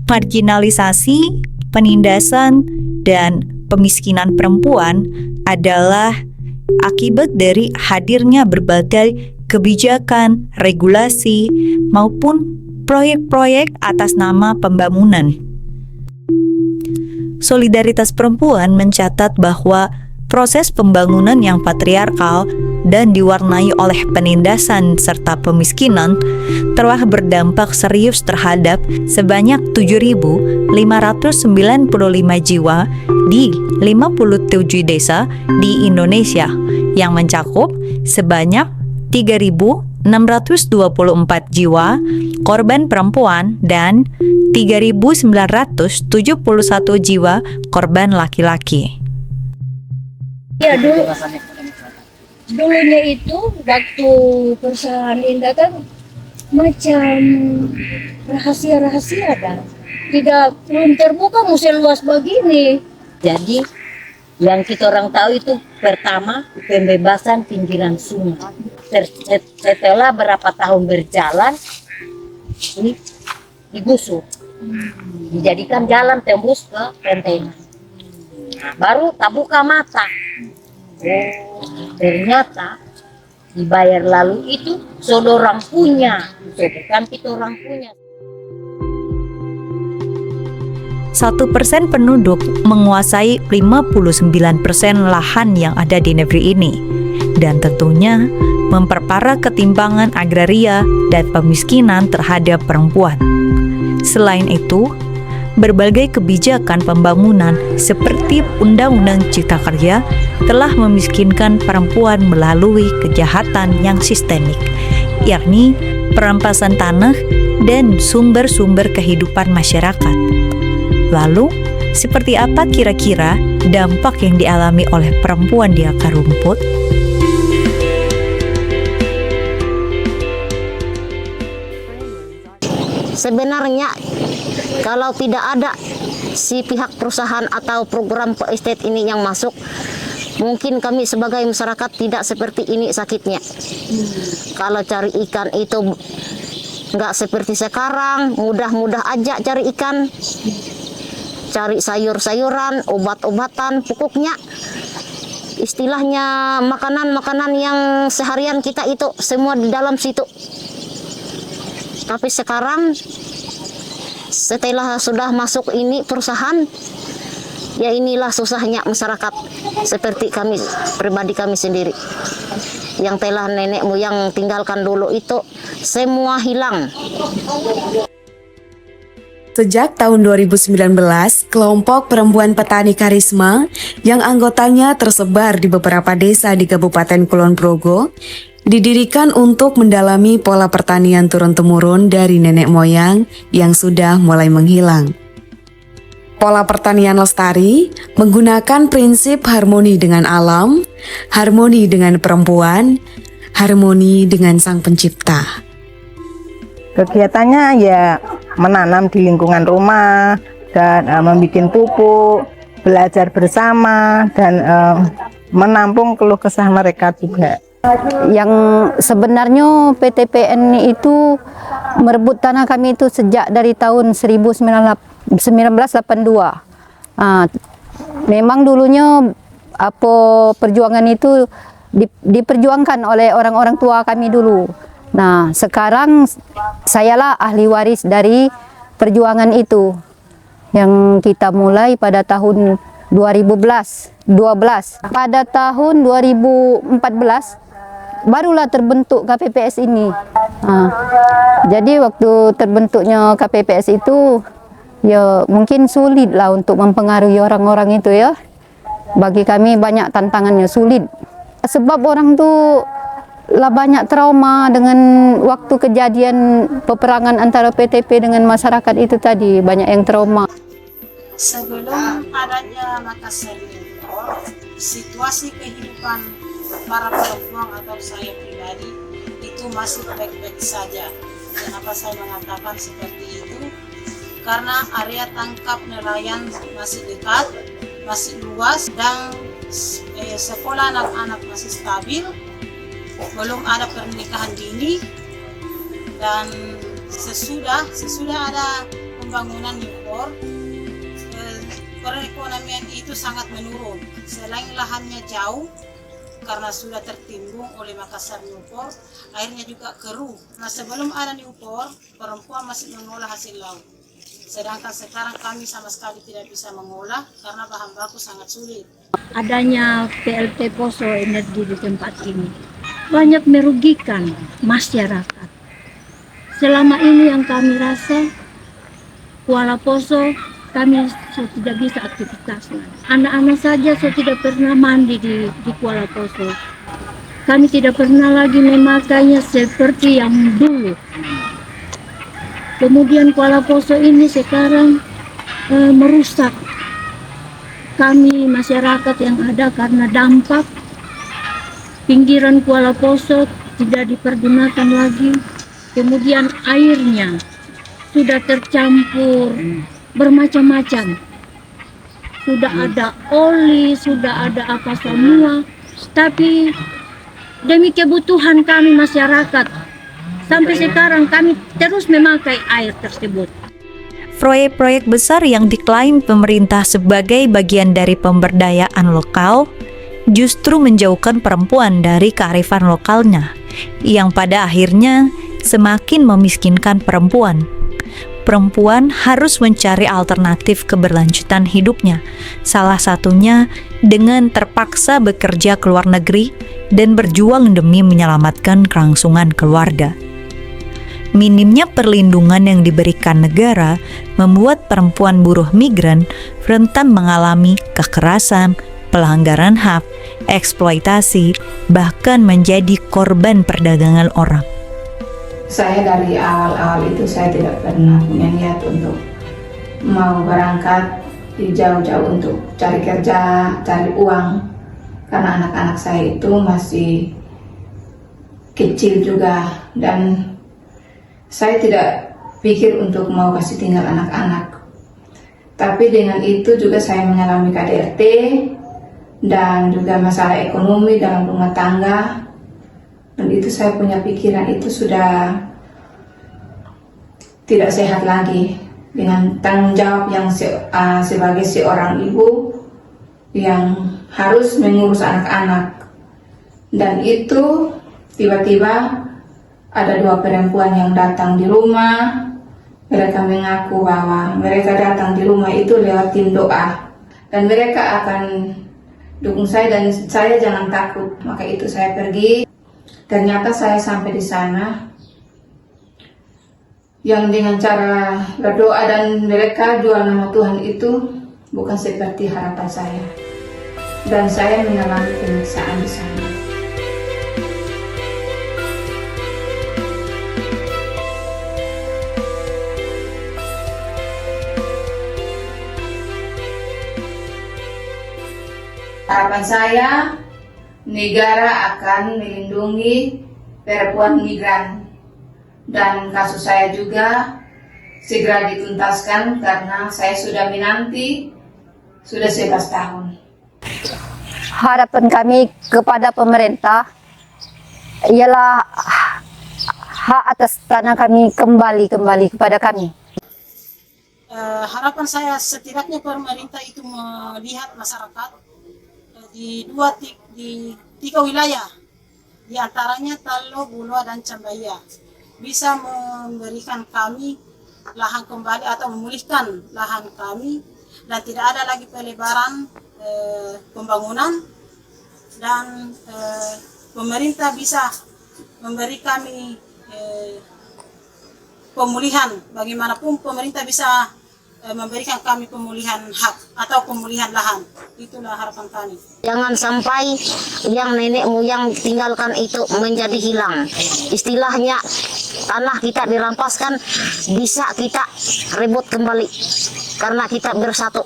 Marginalisasi, penindasan, dan pemiskinan perempuan adalah akibat dari hadirnya berbagai kebijakan, regulasi, maupun proyek-proyek atas nama pembangunan. Solidaritas Perempuan mencatat bahwa proses pembangunan yang patriarkal dan diwarnai oleh penindasan serta pemiskinan telah berdampak serius terhadap sebanyak 7.595 jiwa di 57 desa di Indonesia yang mencakup sebanyak 3.624 jiwa korban perempuan dan 3.971 jiwa korban laki-laki. Ya dulunya itu waktu perusahaan Indah kan macam rahasia-rahasia kan, belum terbuka musim luas begini. Jadi yang kita orang tahu itu pertama pembebasan pinggiran sungai. Setelah berapa tahun berjalan ini digusur, dijadikan jalan tembus ke Penteng. Baru tak buka mata. Ternyata dibayar lalu itu saudara punya, bukan kita orang punya. 1% penduduk menguasai 59% lahan yang ada di negeri ini, dan tentunya memperparah ketimpangan agraria dan pemiskinan terhadap perempuan. Selain itu, berbagai kebijakan pembangunan seperti Undang-Undang Cipta Kerja telah memiskinkan perempuan melalui kejahatan yang sistemik, yakni perampasan tanah dan sumber-sumber kehidupan masyarakat. Lalu, seperti apa kira-kira dampak yang dialami oleh perempuan di akar rumput? Sebenarnya kalau tidak ada si pihak perusahaan atau program estate ini yang masuk, mungkin kami sebagai masyarakat tidak seperti ini sakitnya. Kalau cari ikan itu nggak seperti sekarang, mudah-mudah aja cari ikan, cari sayur-sayuran, obat-obatan, pokoknya istilahnya makanan-makanan yang seharian kita itu semua di dalam situ. Tapi sekarang setelah sudah masuk ini perusahaan, ya inilah susahnya masyarakat seperti kami, pribadi kami sendiri. Yang telah nenek moyang tinggalkan dulu itu semua hilang. Sejak tahun 2019, kelompok perempuan petani Karisma yang anggotanya tersebar di beberapa desa di Kabupaten Kulon Progo didirikan untuk mendalami pola pertanian turun-temurun dari nenek moyang yang sudah mulai menghilang. Pola pertanian lestari menggunakan prinsip harmoni dengan alam, harmoni dengan perempuan, harmoni dengan Sang Pencipta. Kegiatannya ya menanam di lingkungan rumah dan membuat pupuk, belajar bersama dan menampung keluh kesah mereka juga. Yang sebenarnya PTPN itu merebut tanah kami itu sejak dari tahun 1982. Memang dulunya perjuangan itu diperjuangkan oleh orang-orang tua kami dulu. Nah, sekarang sayalah ahli waris dari perjuangan itu yang kita mulai pada tahun 2012. Pada tahun 2014 barulah terbentuk KPPS ini. Jadi waktu terbentuknya KPPS itu ya mungkin sulit lah untuk mempengaruhi orang-orang itu ya. Bagi kami banyak tantangannya, sulit. Sebab orang tuh lah banyak trauma dengan waktu kejadian peperangan antara PTP dengan masyarakat itu tadi, banyak yang trauma. Sebelum adanya Makassar situasi kehidupan para perempuan atau saya pribadi itu masih baik-baik saja. Kenapa saya mengatakan seperti itu? Karena area tangkap nelayan masih dekat, masih luas, dan sekolah anak-anak masih stabil, belum ada pernikahan dini, dan sesudah ada pembangunan Newport, perekonomian itu sangat menurun. Selain lahannya jauh, karena sudah tertimbun oleh Makassar Newport, akhirnya juga keruh. Nah, sebelum ada Newport, perempuan masih mengolah hasil laut. Sedangkan sekarang kami sama sekali tidak bisa mengolah karena bahan baku sangat sulit. Adanya PLT Poso Energi di tempat ini banyak merugikan masyarakat. Selama ini yang kami rasa, Kuala Poso kami sudah tidak bisa aktivitas. Anak-anak saja sudah tidak pernah mandi di Kuala Poso. Kami tidak pernah lagi memakainya seperti yang dulu. Kemudian Kuala Poso ini sekarang merusak kami masyarakat yang ada karena dampak pinggiran Kuala Poso tidak dipergunakan lagi. Kemudian airnya sudah tercampur bermacam-macam. Sudah ada oli, sudah ada apa semua. Tapi demi kebutuhan kami masyarakat, sampai sekarang kami terus memakai air tersebut. Proyek-proyek besar yang diklaim pemerintah sebagai bagian dari pemberdayaan lokal justru menjauhkan perempuan dari kearifan lokalnya, yang pada akhirnya semakin memiskinkan perempuan. Perempuan harus mencari alternatif keberlanjutan hidupnya, salah satunya dengan terpaksa bekerja ke luar negeri dan berjuang demi menyelamatkan kelangsungan keluarga. Minimnya perlindungan yang diberikan negara membuat perempuan buruh migran rentan mengalami kekerasan, pelanggaran HAM, eksploitasi, bahkan menjadi korban perdagangan orang. Saya dari awal-awal itu saya tidak pernah punya niat untuk mau berangkat jauh-jauh untuk cari kerja, cari uang. Karena anak-anak saya itu masih kecil juga dan saya tidak pikir untuk mau kasih tinggal anak-anak. Tapi dengan itu juga saya mengalami KDRT dan juga masalah ekonomi dalam rumah tangga. Dan itu saya punya pikiran itu sudah tidak sehat lagi. Dengan tanggung jawab yang sebagai seorang ibu yang harus mengurus anak-anak. Dan itu tiba-tiba ada dua perempuan yang datang di rumah. Mereka mengaku bahwa mereka datang di rumah itu lewat tim doa. Dan mereka akan dukung saya dan saya jangan takut. Maka itu saya pergi. Ternyata saya sampai di sana. Yang dengan cara berdoa dan mereka jual nama Tuhan itu bukan seperti harapan saya. Dan saya mengalami penyiksaan di sana. Harapan saya, negara akan melindungi perempuan migran dan kasus saya juga segera dituntaskan karena saya sudah menanti sudah 11 tahun. Harapan kami kepada pemerintah ialah hak atas tanah kami kembali kepada kami. Harapan saya setidaknya pemerintah itu melihat masyarakat di tiga wilayah, di antaranya Talo, Bulua, dan Cambaya, bisa memberikan kami lahan kembali atau memulihkan lahan kami dan tidak ada lagi pelebaran pembangunan dan pemerintah bisa memberi kami pemulihan. Bagaimanapun pemerintah bisa memberikan kami pemulihan hak atau pemulihan lahan. Itulah harapan kami. Jangan sampai yang nenek moyang tinggalkan itu menjadi hilang. Istilahnya tanah kita dirampaskan, bisa kita rebut kembali karena kita bersatu.